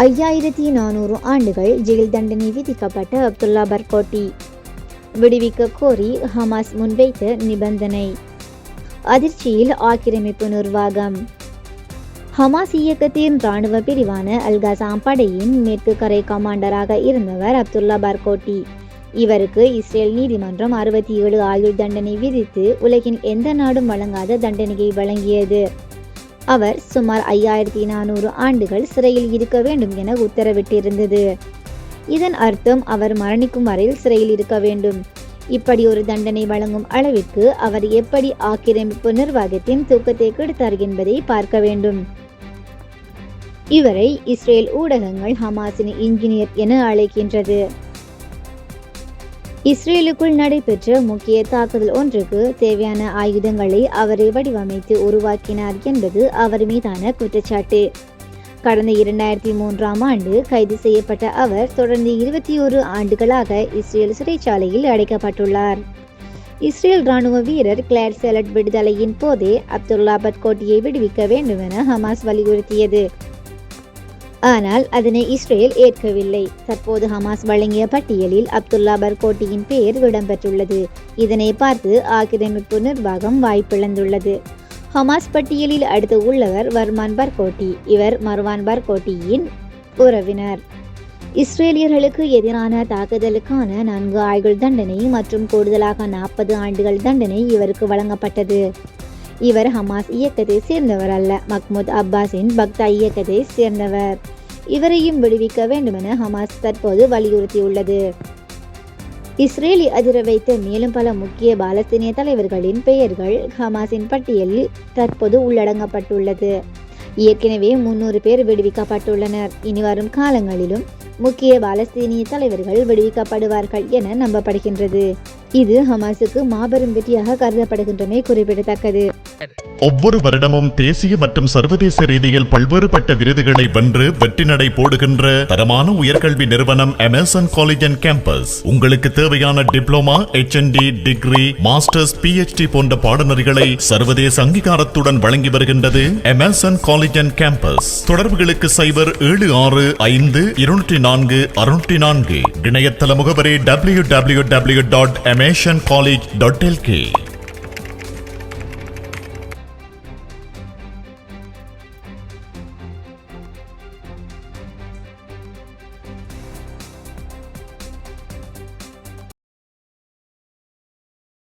5400 ஆண்டுகள் ஜெயில் தண்டனை விதிக்கப்பட்ட அப்துல்லா பர்கோட்டி விடுவிக்க கோரி ஹமாஸ் முன்வைத்த நிபந்தனை. அதிர்ச்சியில் ஆக்கிரமிப்பு நிர்வாகம். ஹமாஸ் இயக்கத்தின் இராணுவ பிரிவான அல்-கசாம் படையின் மேற்கு கரை கமாண்டராக இருந்தவர் அப்துல்லா பர்கோட்டி. இவருக்கு இஸ்ரேல் நீதிமன்றம் 67 ஆயுள் தண்டனை விதித்து உலகின் எந்த நாடும் வழங்காத தண்டனையை வழங்கியது. அவர் சுமார் 5400 ஆண்டுகள் சிறையில் இருக்க வேண்டும் என உத்தரவிட்டிருந்தது. இதன் அர்த்தம் அவர் மரணிக்கும் வரையில் சிறையில் இருக்க வேண்டும். இப்படி ஒரு தண்டனை வழங்கும் அளவிற்கு அவர் எப்படி ஆக்கிரமிப்பு நிர்வாகத்தின் தூக்கத்தை கெடுத்தார் என்பதை பார்க்க வேண்டும். இவரை இஸ்ரேல் ஊடகங்கள் ஹமாஸின் இன்ஜினியர் என அழைக்கின்றது. இஸ்ரேலுக்குள் நடைபெற்ற முக்கிய தாக்குதல் ஒன்றுக்கு தேவையான ஆயுதங்களை அவரை வடிவமைத்து உருவாக்கினார் என்பது அவர் மீதான குற்றச்சாட்டு. கடந்த 2003ஆம் ஆண்டு கைது செய்யப்பட்ட அவர் தொடர்ந்து 21 ஆண்டுகளாக இஸ்ரேல் சிறைச்சாலையில் அடைக்கப்பட்டுள்ளார். இஸ்ரேல் இராணுவ வீரர் கிளேர் செலட் விடுதலையின் போதே அப்துல்லா பர்கோட்டியை விடுவிக்க வேண்டும் என ஹமாஸ் வலியுறுத்தியது. ஆனால் அதனை இஸ்ரேல் ஏற்கவில்லை. தற்போது ஹமாஸ் வழங்கிய பட்டியலில் அப்துல்லா பர்கோட்டியின் பெயர் இடம்பெற்றுள்ளது. இதனை பார்த்து ஆக்கிரமிப்பு நிர்வாகம் வாய்ப்பிழந்துள்ளது. ஹமாஸ் பட்டியலில் அடுத்து உள்ளவர் வர்மான் பர்கோட்டி. இவர் மர்வான் பர்கோட்டியின் உறவினர். இஸ்ரேலியர்களுக்கு எதிரான தாக்குதலுக்கான 4 ஆயுள் தண்டனை மற்றும் கூடுதலாக 40 ஆண்டுகள் தண்டனை இவருக்கு வழங்கப்பட்டது. இவர் ஹமாஸ் இயக்கத்தை சேர்ந்தவர் அல்ல, மஹ்மூத் அப்பாஸின் பக்தா இயக்கத்தை சேர்ந்தவர். இவரையும் விடுவிக்க வேண்டுமென ஹமாஸ் தற்போது வலியுறுத்தியுள்ளது. இஸ்ரேலி அதிர வைத்த மேலும் பல முக்கிய பாலஸ்தீனிய தலைவர்களின் பெயர்கள் ஹமாஸின் பட்டியலில் தற்போது உள்ளடங்கப்பட்டுள்ளது. ஏற்கனவே 300 பேர் விடுவிக்கப்பட்டுள்ளனர். இனி வரும் காலங்களிலும் முக்கிய பாலஸ்தீனிய தலைவர்கள் விடுவிக்கப்படுவார்கள் என நம்பப்படுகின்றது. இது ஹமாஸுக்கு மாபெரும் வெற்றியாக கருதப்படுகின்றமை குறிப்பிடத்தக்கது. ஒவ்வொரு வருடமும் தேசிய மற்றும் சர்வதேச ரீதியில் பல்வேறுபட்ட விருதுகளை வென்று வெற்றி நடை போடுகின்ற தரமான உயர்கல்வி நிறுவனம் எமர்சன் காலேஜ் அண்ட் கேம்பஸ் உங்களுக்கு தேவையான diploma, HND, degree, masters, PhD போன்ற பாடநெறிகளை சர்வதேச அங்கீகாரத்துடன் வழங்கி வருகின்றது எமர்சன் காலேஜ் அண்ட் கேம்பஸ். தொடர்புகளுக்கு 0765204 இணையதள முகவரி www.emersoncollege.lk.